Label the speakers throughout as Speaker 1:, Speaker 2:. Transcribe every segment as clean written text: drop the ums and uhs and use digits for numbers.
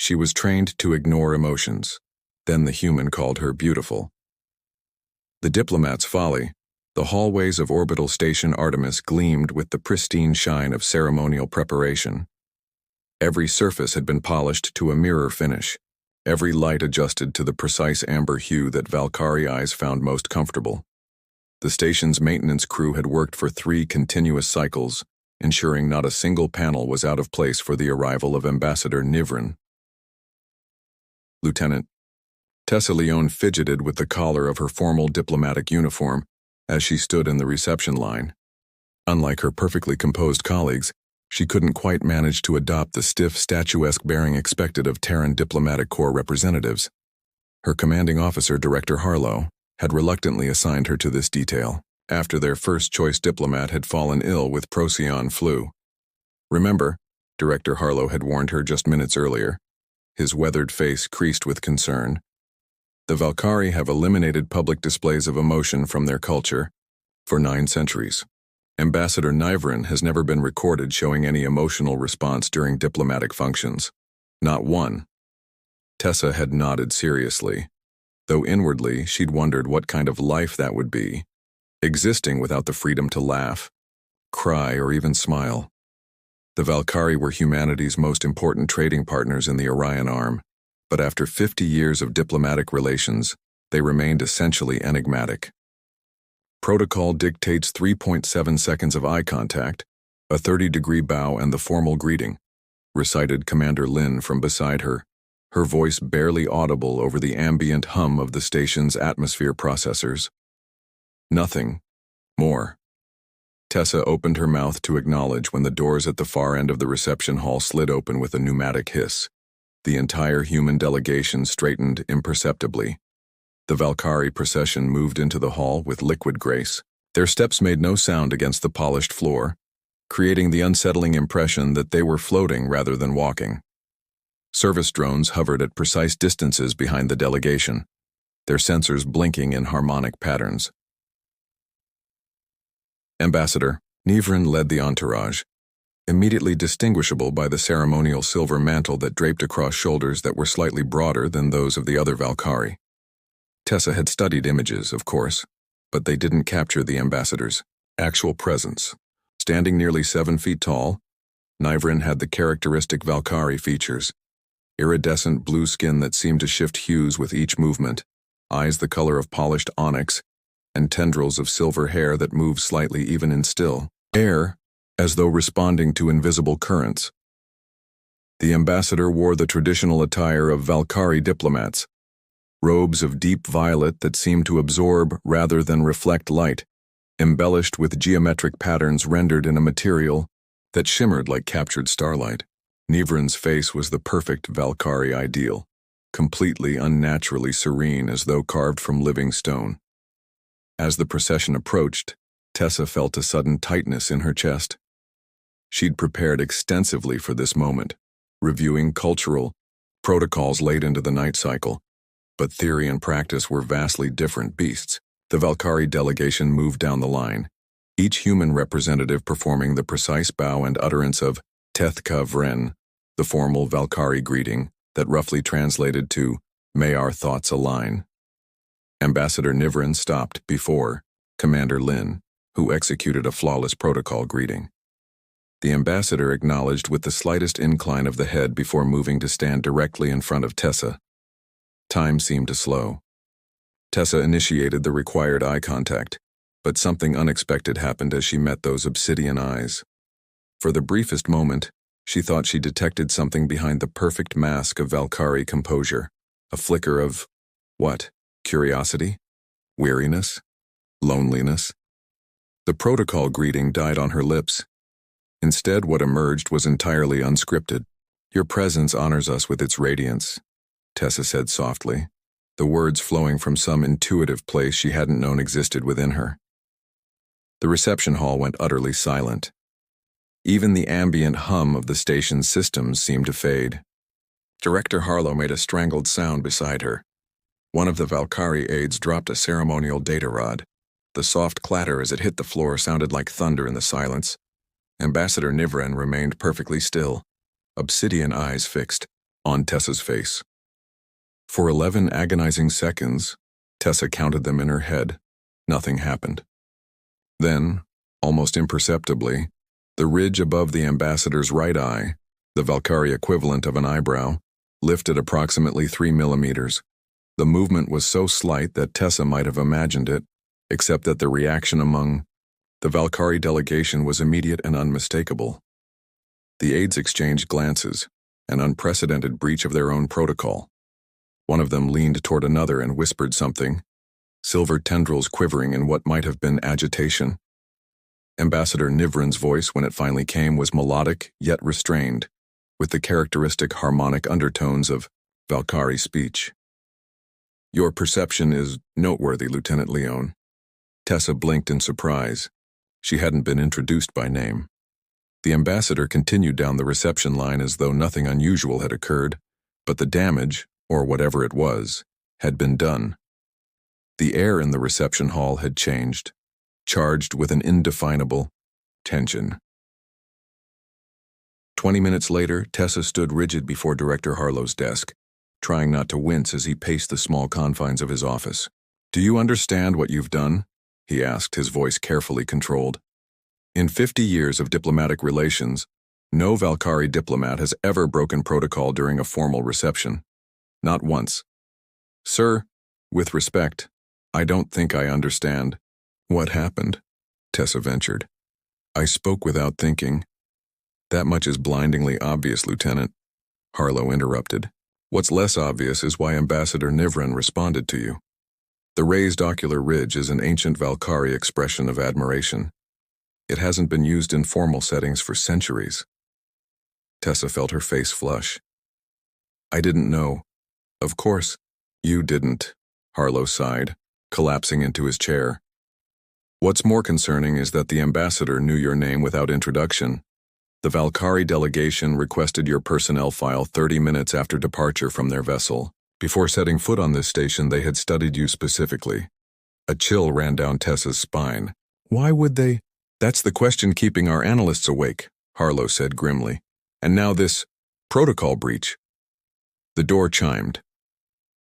Speaker 1: She was trained to ignore emotions. Then the human called her beautiful. The diplomat's folly. The hallways of Orbital Station Artemis gleamed with the pristine shine of ceremonial preparation. Every surface had been polished to a mirror finish, every light adjusted to the precise amber hue that Valkyrie eyes found most comfortable. The station's maintenance crew had worked for 3 continuous cycles, ensuring not a single panel was out of place for the arrival of Ambassador Nivrin. Lieutenant. Tessa Leone fidgeted with the collar of her formal diplomatic uniform as she stood in the reception line. Unlike her perfectly composed colleagues, she couldn't quite manage to adopt the stiff, statuesque bearing expected of Terran Diplomatic Corps representatives. Her commanding officer, Director Harlow, had reluctantly assigned her to this detail, after their first-choice diplomat had fallen ill with Procyon flu. Remember, Director Harlow had warned her just minutes earlier. His weathered face creased with concern. The Valkyrie have eliminated public displays of emotion from their culture for 9 centuries. Ambassador Nivrin has never been recorded showing any emotional response during diplomatic functions. Not one. Tessa had nodded seriously, though inwardly she'd wondered what kind of life that would be, existing without the freedom to laugh, cry, or even smile. The Valkyrie were humanity's most important trading partners in the Orion Arm, but after 50 years of diplomatic relations, they remained essentially enigmatic. Protocol dictates 3.7 seconds of eye contact, a 30-degree bow, and the formal greeting, recited Commander Lin from beside her, her voice barely audible over the ambient hum of the station's atmosphere processors. Nothing more. Tessa opened her mouth to acknowledge when the doors at the far end of the reception hall slid open with a pneumatic hiss. The entire human delegation straightened imperceptibly. The Valkyrie procession moved into the hall with liquid grace. Their steps made no sound against the polished floor, creating the unsettling impression that they were floating rather than walking. Service drones hovered at precise distances behind the delegation, their sensors blinking in harmonic patterns. Ambassador Nivrin led the entourage, immediately distinguishable by the ceremonial silver mantle that draped across shoulders that were slightly broader than those of the other Valkyrie. Tessa had studied images, of course, but they didn't capture the ambassador's actual presence. Standing nearly 7 feet tall, Nivrin had the characteristic Valkyrie features: iridescent blue skin that seemed to shift hues with each movement, eyes the color of polished onyx, and tendrils of silver hair that moved slightly even in still air, as though responding to invisible currents. The ambassador wore the traditional attire of Valkyrie diplomats, robes of deep violet that seemed to absorb rather than reflect light, embellished with geometric patterns rendered in a material that shimmered like captured starlight. Nivrin's face was the perfect Valkyrie ideal, completely unnaturally serene as though carved from living stone. As the procession approached, Tessa felt a sudden tightness in her chest. She'd prepared extensively for this moment, reviewing cultural protocols late into the night cycle, but theory and practice were vastly different beasts. The Valkyrie delegation moved down the line, each human representative performing the precise bow and utterance of Tethka Vren, the formal Valkyrie greeting that roughly translated to, "May our thoughts align." Ambassador Nivrin stopped before Commander Lin, who executed a flawless protocol greeting. The ambassador acknowledged with the slightest incline of the head before moving to stand directly in front of Tessa. Time seemed to slow. Tessa initiated the required eye contact, but something unexpected happened as she met those obsidian eyes. For the briefest moment, she thought she detected something behind the perfect mask of Valkyrie composure, a flicker of, what, curiosity? Weariness? Loneliness? The protocol greeting died on her lips. Instead, what emerged was entirely unscripted. "Your presence honors us with its radiance," Tessa said softly, the words flowing from some intuitive place she hadn't known existed within her. The reception hall went utterly silent. Even the ambient hum of the station's systems seemed to fade. Director Harlow made a strangled sound beside her. One of the Valkyrie aides dropped a ceremonial data rod. The soft clatter as it hit the floor sounded like thunder in the silence. Ambassador Nivrin remained perfectly still, obsidian eyes fixed, on Tessa's face. For 11 agonizing seconds, Tessa counted them in her head. Nothing happened. Then, almost imperceptibly, the ridge above the ambassador's right eye, the Valkyrie equivalent of an eyebrow, lifted approximately 3 millimeters. The movement was so slight that Tessa might have imagined it, except that the reaction among the Valkyrie delegation was immediate and unmistakable. The aides exchanged glances, an unprecedented breach of their own protocol. One of them leaned toward another and whispered something, silver tendrils quivering in what might have been agitation. Ambassador Nivrin's voice, when it finally came, was melodic yet restrained, with the characteristic harmonic undertones of Valkyrie speech. "Your perception is noteworthy, Lieutenant Leone." Tessa blinked in surprise. She hadn't been introduced by name. The ambassador continued down the reception line as though nothing unusual had occurred, but the damage, or whatever it was, had been done. The air in the reception hall had changed, charged with an indefinable tension. 20 minutes later, Tessa stood rigid before Director Harlow's desk, trying not to wince as he paced the small confines of his office. "Do you understand what you've done?" he asked, his voice carefully controlled. "In 50 years of diplomatic relations, no Valkyrie diplomat has ever broken protocol during a formal reception. Not once. Sir, with respect, I don't think I understand." "What happened?" Tessa ventured. "I spoke without thinking." "That much is blindingly obvious, Lieutenant," Harlow interrupted. "What's less obvious is why Ambassador Nivrin responded to you. The raised ocular ridge is an ancient Valkyrie expression of admiration. It hasn't been used in formal settings for centuries." Tessa felt her face flush. "I didn't know." "Of course, you didn't," Harlow sighed, collapsing into his chair. "What's more concerning is that the ambassador knew your name without introduction. The Valkyrie delegation requested your personnel file 30 minutes after departure from their vessel. Before setting foot on this station, they had studied you specifically." A chill ran down Tessa's spine. "Why would they?" "That's the question keeping our analysts awake," Harlow said grimly. "And now this protocol breach." The door chimed.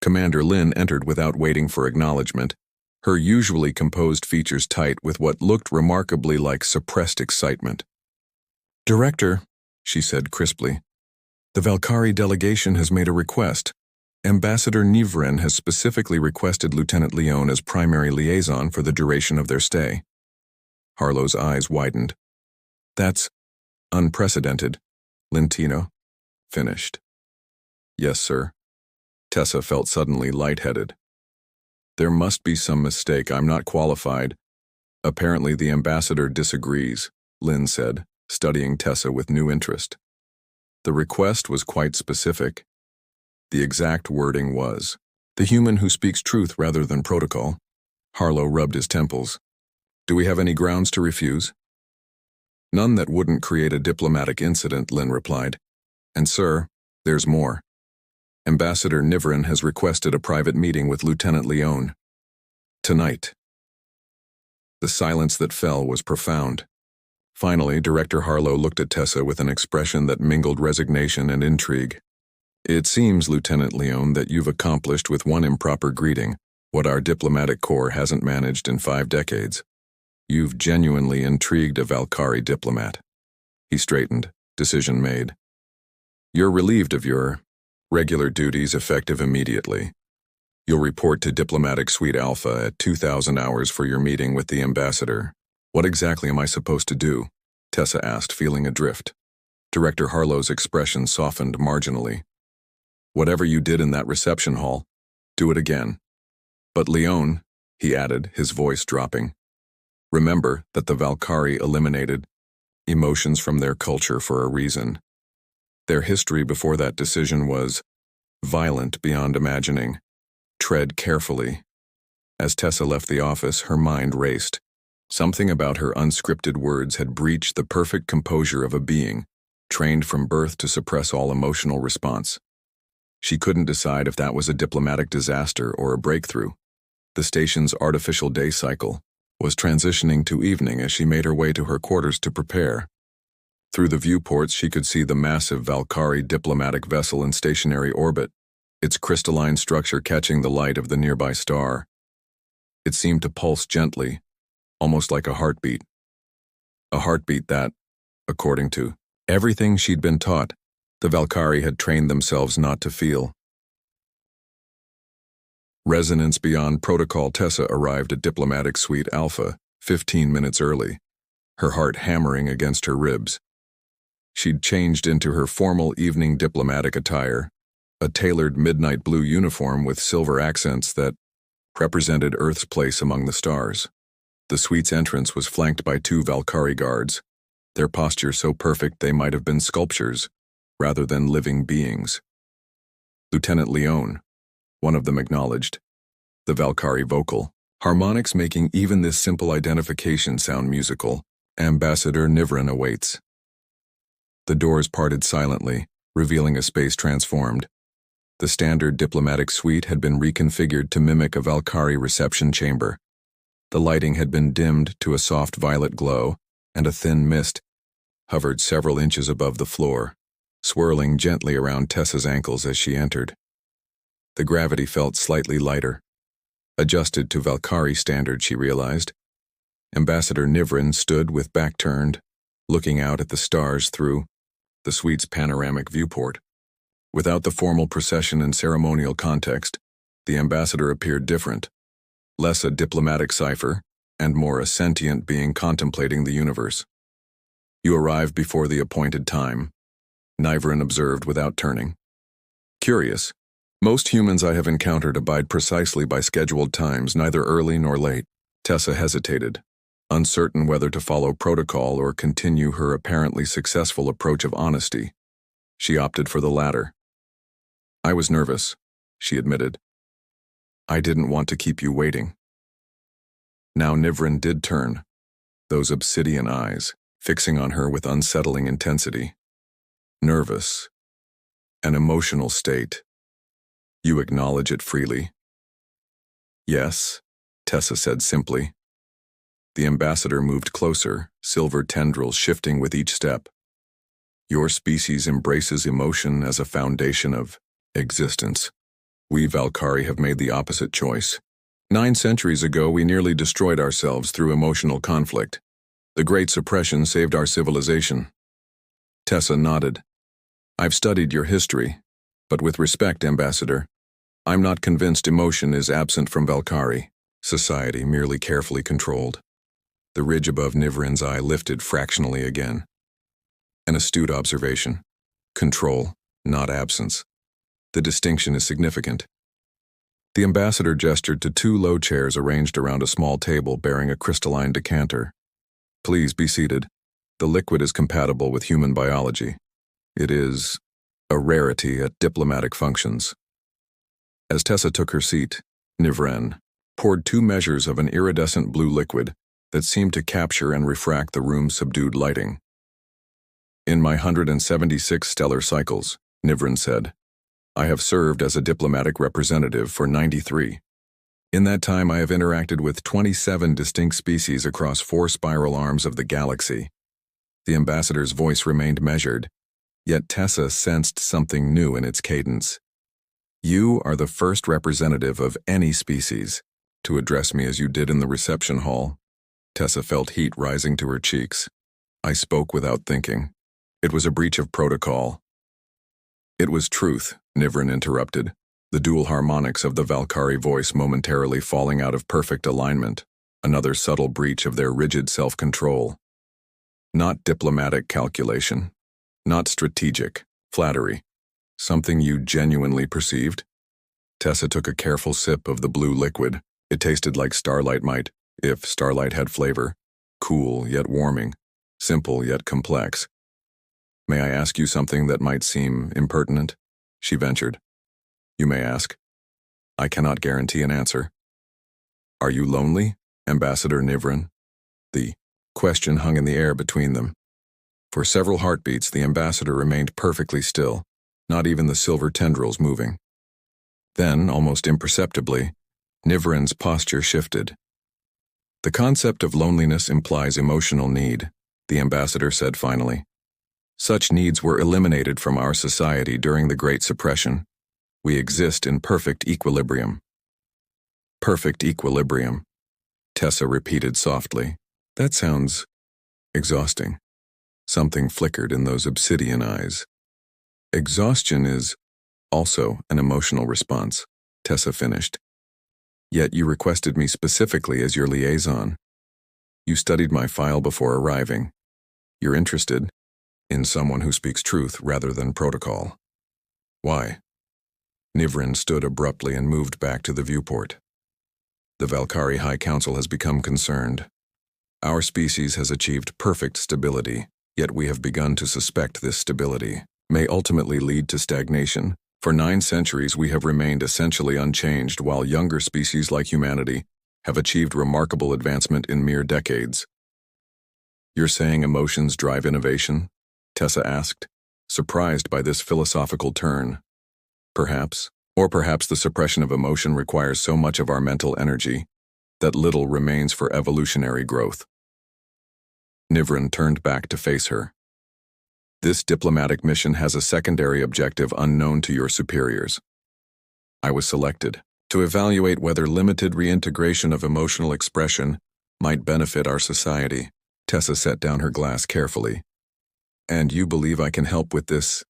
Speaker 1: Commander Lin entered without waiting for acknowledgement, her usually composed features tight with what looked remarkably like suppressed excitement. "Director," she said crisply, "the Valkyrie delegation has made a request. Ambassador Nivrin has specifically requested Lieutenant Leone as primary liaison for the duration of their stay." Harlow's eyes widened. "That's unprecedented," Lentino finished. "Yes, sir." Tessa felt suddenly lightheaded. "There must be some mistake. I'm not qualified." "Apparently the ambassador disagrees," Lin said, studying Tessa with new interest. "The request was quite specific. The exact wording was, 'The human who speaks truth rather than protocol.'" Harlow rubbed his temples. "Do we have any grounds to refuse?" "None that wouldn't create a diplomatic incident," Lin replied. "And sir, there's more. Ambassador Nivrin has requested a private meeting with Lieutenant Leone. Tonight." The silence that fell was profound. Finally, Director Harlow looked at Tessa with an expression that mingled resignation and intrigue. "It seems, Lieutenant Leone, that you've accomplished with one improper greeting what our diplomatic corps hasn't managed in 5 decades. You've genuinely intrigued a Valkyrie diplomat." He straightened, decision made. "You're relieved of your regular duties effective immediately. You'll report to Diplomatic Suite Alpha at 2,000 hours for your meeting with the ambassador." "What exactly am I supposed to do?" Tessa asked, feeling adrift. Director Harlow's expression softened marginally. "Whatever you did in that reception hall, do it again. But Leone," he added, his voice dropping, "remember that the Valkyrie eliminated emotions from their culture for a reason. Their history before that decision was violent beyond imagining. Tread carefully." As Tessa left the office, her mind raced. Something about her unscripted words had breached the perfect composure of a being, trained from birth to suppress all emotional response. She couldn't decide if that was a diplomatic disaster or a breakthrough. The station's artificial day cycle was transitioning to evening as she made her way to her quarters to prepare. Through the viewports, she could see the massive Valkyrie diplomatic vessel in stationary orbit, its crystalline structure catching the light of the nearby star. It seemed to pulse gently, almost like a heartbeat. A heartbeat that, according to everything she'd been taught, the Valkyrie had trained themselves not to feel. Resonance beyond protocol. Tessa arrived at Diplomatic Suite Alpha 15 minutes early, her heart hammering against her ribs. She'd changed into her formal evening diplomatic attire, a tailored midnight blue uniform with silver accents that represented Earth's place among the stars. The suite's entrance was flanked by 2 Valkyrie guards, their posture so perfect they might have been sculptures, rather than living beings. Lieutenant Leone, one of them acknowledged, the Valkyrie vocal, harmonics making even this simple identification sound musical. Ambassador Nivran awaits. The doors parted silently, revealing a space transformed. The standard diplomatic suite had been reconfigured to mimic a Valkyrie reception chamber. The lighting had been dimmed to a soft violet glow, and a thin mist hovered several inches above the floor, swirling gently around Tessa's ankles as she entered. The gravity felt slightly lighter. Adjusted to Valkyrie standards, she realized. Ambassador Nivran stood with back turned, looking out at the stars through the suite's panoramic viewport. Without the formal procession and ceremonial context, the ambassador appeared different, less a diplomatic cipher and more a sentient being contemplating the universe. You arrived before the appointed time, Nivran observed without turning. Curious. Most humans I have encountered abide precisely by scheduled times, neither early nor late. Tessa hesitated, uncertain whether to follow protocol or continue her apparently successful approach of honesty. She opted for the latter. I was nervous, she admitted. I didn't want to keep you waiting. Now Nivran did turn, those obsidian eyes fixing on her with unsettling intensity. Nervous. An emotional state. You acknowledge it freely? Yes, Tessa said simply. The ambassador moved closer, silver tendrils shifting with each step. Your species embraces emotion as a foundation of existence. We Valkyrie have made the opposite choice. 9 centuries ago, we nearly destroyed ourselves through emotional conflict. The Great Suppression saved our civilization. Tessa nodded. I've studied your history, but with respect, Ambassador, I'm not convinced emotion is absent from Valkyrie, society merely carefully controlled. The ridge above Nivran's eye lifted fractionally again. An astute observation. Control, not absence. The distinction is significant. The ambassador gestured to 2 low chairs arranged around a small table bearing a crystalline decanter. Please be seated. The liquid is compatible with human biology. It is a rarity at diplomatic functions. As Tessa took her seat, Nivran poured 2 measures of an iridescent blue liquid that seemed to capture and refract the room's subdued lighting. In my 176 stellar cycles, Nivran said, I have served as a diplomatic representative for 93. In that time, I have interacted with 27 distinct species across 4 spiral arms of the galaxy. The ambassador's voice remained measured, yet Tessa sensed something new in its cadence. You are the first representative of any species to address me as you did in the reception hall. Tessa felt heat rising to her cheeks. I spoke without thinking. It was a breach of protocol. It was truth, Nivran interrupted, the dual harmonics of the Valkyrie voice momentarily falling out of perfect alignment, another subtle breach of their rigid self-control. Not diplomatic calculation, not strategic flattery. Something you genuinely perceived? Tessa took a careful sip of the blue liquid. It tasted like starlight might, if starlight had flavor. Cool yet warming, simple yet complex. May I ask you something that might seem impertinent? She ventured. You may ask. I cannot guarantee an answer. Are you lonely, Ambassador Nivran? The question hung in the air between them. For several heartbeats, the ambassador remained perfectly still, not even the silver tendrils moving. Then, almost imperceptibly, Nivran's posture shifted. The concept of loneliness implies emotional need, the ambassador said finally. Such needs were eliminated from our society during the Great Suppression. We exist in perfect equilibrium. Perfect equilibrium, Tessa repeated softly. That sounds exhausting. Something flickered in those obsidian eyes. Exhaustion is also an emotional response, Tessa finished. Yet you requested me specifically as your liaison. You studied my file before arriving. You're interested in someone who speaks truth rather than protocol. Why? Nivrin stood abruptly and moved back to the viewport. The Valkyrie High Council has become concerned. Our species has achieved perfect stability, yet we have begun to suspect this stability may ultimately lead to stagnation. For 9 centuries we have remained essentially unchanged, while younger species like humanity have achieved remarkable advancement in mere decades. You're saying emotions drive innovation? Tessa asked, surprised by this philosophical turn. Perhaps, or perhaps the suppression of emotion requires so much of our mental energy that little remains for evolutionary growth. Nivrin turned back to face her. This diplomatic mission has a secondary objective unknown to your superiors. I was selected to evaluate whether limited reintegration of emotional expression might benefit our society. Tessa set down her glass carefully. And you believe I can help with this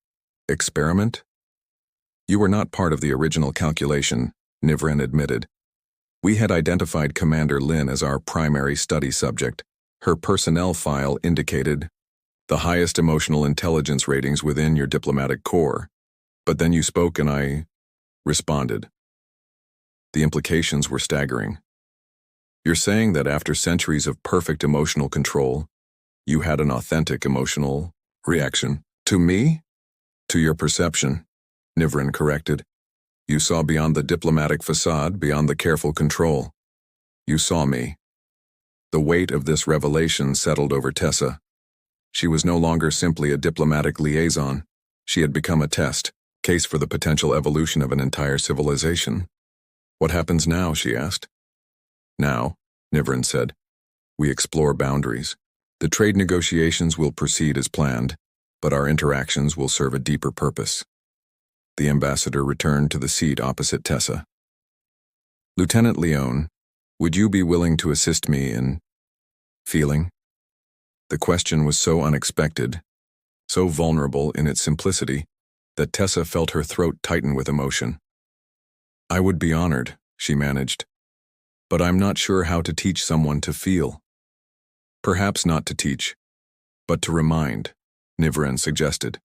Speaker 1: experiment? You were not part of the original calculation, Nivrin admitted. We had identified Commander Lin as our primary study subject. Her personnel file indicated the highest emotional intelligence ratings within your diplomatic corps. But then you spoke and I responded. The implications were staggering. You're saying that after centuries of perfect emotional control, you had an authentic emotional reaction to me? To your perception, Nivrin corrected. You saw beyond the diplomatic facade, beyond the careful control. You saw me. The weight of this revelation settled over Tessa. She was no longer simply a diplomatic liaison. She had become a test case for the potential evolution of an entire civilization. What happens now? She asked. Now, Nivrin said, we explore boundaries. The trade negotiations will proceed as planned, but our interactions will serve a deeper purpose. The ambassador returned to the seat opposite Tessa. Lieutenant Leone, would you be willing to assist me in feeling? The question was so unexpected, so vulnerable in its simplicity, that Tessa felt her throat tighten with emotion. I would be honored, she managed, but I'm not sure how to teach someone to feel. Perhaps not to teach, but to remind, Nivrin suggested.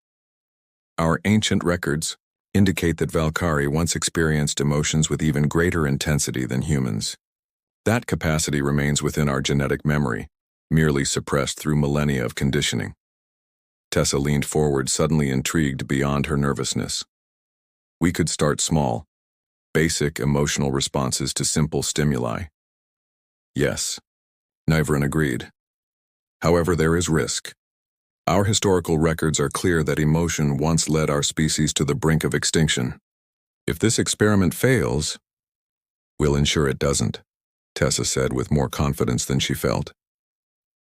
Speaker 1: Our ancient records indicate that Valkyrie once experienced emotions with even greater intensity than humans. That capacity remains within our genetic memory, merely suppressed through millennia of conditioning. Tessa leaned forward, suddenly intrigued beyond her nervousness. We could start small, basic emotional responses to simple stimuli. Yes, Nivrin agreed. However, there is risk. Our historical records are clear that emotion once led our species to the brink of extinction. If this experiment fails, we'll ensure it doesn't, Tessa said with more confidence than she felt.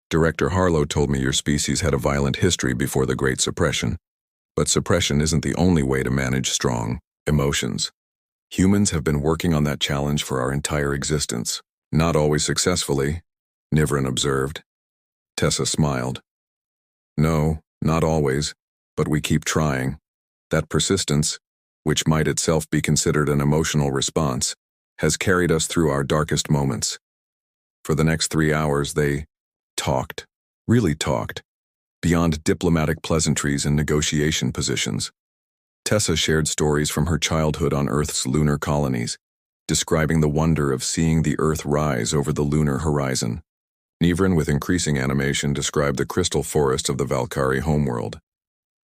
Speaker 1: Director Harlow told me your species had a violent history before the Great Suppression. But suppression isn't the only way to manage strong emotions. Humans have been working on that challenge for our entire existence. Not always successfully, Nivrin observed. Tessa smiled. No, not always, but we keep trying. That persistence, which might itself be considered an emotional response, has carried us through our darkest moments. For the next 3 hours they talked, really talked, beyond diplomatic pleasantries and negotiation positions. Tessa shared stories from her childhood on Earth's lunar colonies, describing the wonder of seeing the Earth rise over the lunar horizon. Nivrin, with increasing animation, described the crystal forest of the Valkyrie homeworld,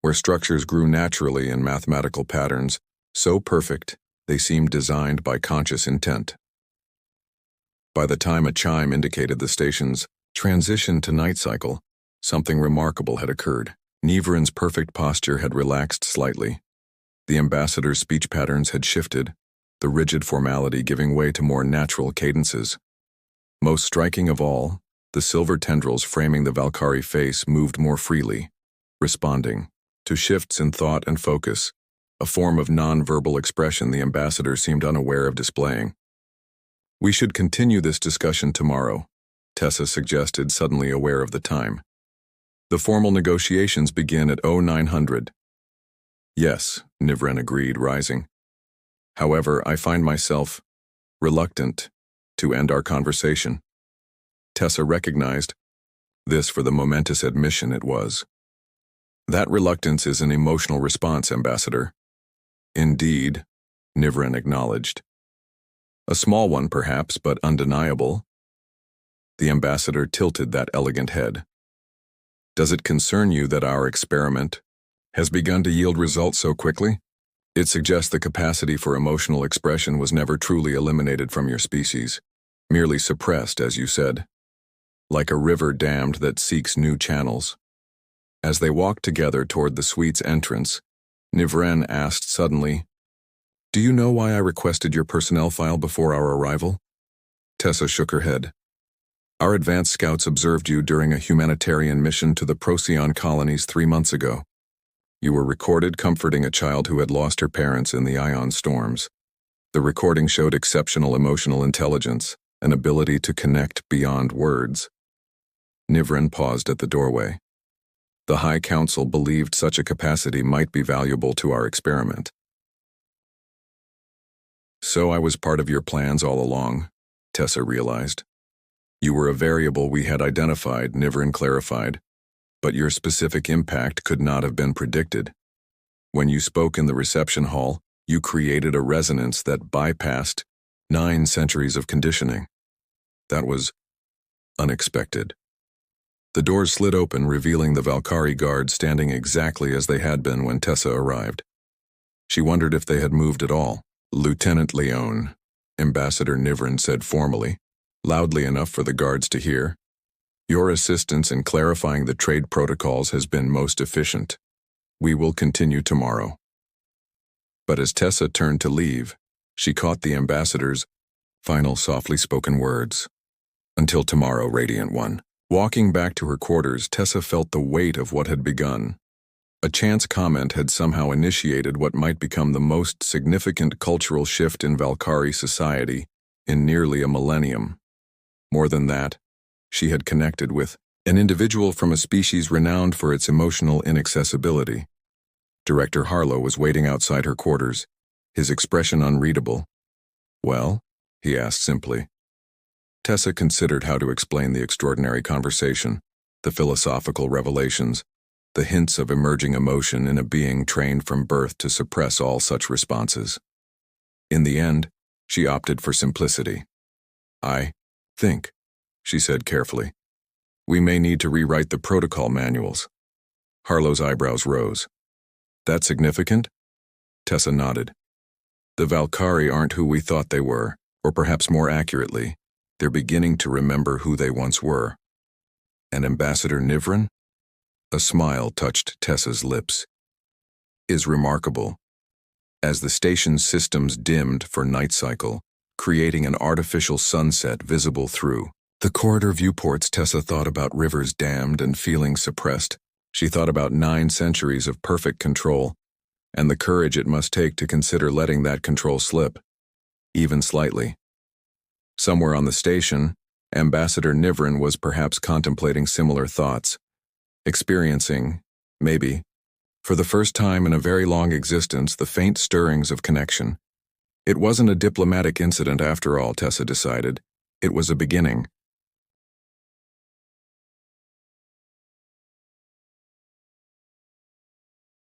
Speaker 1: where structures grew naturally in mathematical patterns, so perfect they seemed designed by conscious intent. By the time a chime indicated the station's transition to night cycle, something remarkable had occurred. Nivrin's perfect posture had relaxed slightly. The ambassador's speech patterns had shifted, the rigid formality giving way to more natural cadences. Most striking of all, the silver tendrils framing the Valkyrie face moved more freely, responding to shifts in thought and focus, a form of non-verbal expression the ambassador seemed unaware of displaying. "We should continue this discussion tomorrow," Tessa suggested, suddenly aware of the time. "The formal negotiations begin at 0900. "Yes," Nivren agreed, rising. "However, I find myself reluctant to end our conversation." Tessa recognized this for the momentous admission it was. "That reluctance is an emotional response, Ambassador." "Indeed," Nivren acknowledged. "A small one, perhaps, but undeniable." The ambassador tilted that elegant head. "Does it concern you that our experiment has begun to yield results so quickly? It suggests the capacity for emotional expression was never truly eliminated from your species, merely suppressed, as you said, like a river dammed that seeks new channels." As they walked together toward the suite's entrance, Nivren asked suddenly, "Do you know why I requested your personnel file before our arrival?" Tessa shook her head. "Our advanced scouts observed you during a humanitarian mission to the Procyon colonies 3 months ago. You were recorded comforting a child who had lost her parents in the ion storms. The recording showed exceptional emotional intelligence, an ability to connect beyond words." Nivren paused at the doorway. "The High Council believed such a capacity might be valuable to our experiment." "So I was part of your plans all along," Tessa realized. "You were a variable we had identified," Nivren clarified, "but your specific impact could not have been predicted. When you spoke in the reception hall, you created a resonance that bypassed 9 centuries of conditioning. That was unexpected." The doors slid open, revealing the Valkyrie guards standing exactly as they had been when Tessa arrived. She wondered if they had moved at all. "Lieutenant Leone," Ambassador Nivren said formally, loudly enough for the guards to hear, "your assistance in clarifying the trade protocols has been most efficient. We will continue tomorrow." But as Tessa turned to leave, she caught the ambassador's final softly spoken words. "Until tomorrow, Radiant One." Walking back to her quarters, Tessa felt the weight of what had begun. A chance comment had somehow initiated what might become the most significant cultural shift in Valkyrie society in nearly a millennium. More than that, she had connected with an individual from a species renowned for its emotional inaccessibility. Director Harlow was waiting outside her quarters, his expression unreadable. "Well?" he asked simply. Tessa considered how to explain the extraordinary conversation, the philosophical revelations, the hints of emerging emotion in a being trained from birth to suppress all such responses. In the end, she opted for simplicity. "I think," she said carefully, "we may need to rewrite the protocol manuals." Harlow's eyebrows rose. "That significant?" Tessa nodded. "The Valkyrie aren't who we thought they were, or perhaps more accurately, they're beginning to remember who they once were." "And Ambassador Nivren?" A smile touched Tessa's lips. "Is remarkable." As the station's systems dimmed for night cycle, creating an artificial sunset visible through the corridor viewports, Tessa thought about rivers dammed and feelings suppressed. She thought about 9 centuries of perfect control, and the courage it must take to consider letting that control slip, even slightly. Somewhere on the station, Ambassador Nivren was perhaps contemplating similar thoughts, experiencing, maybe, for the first time in a very long existence, the faint stirrings of connection. It wasn't a diplomatic incident after all, Tessa decided. It was a beginning,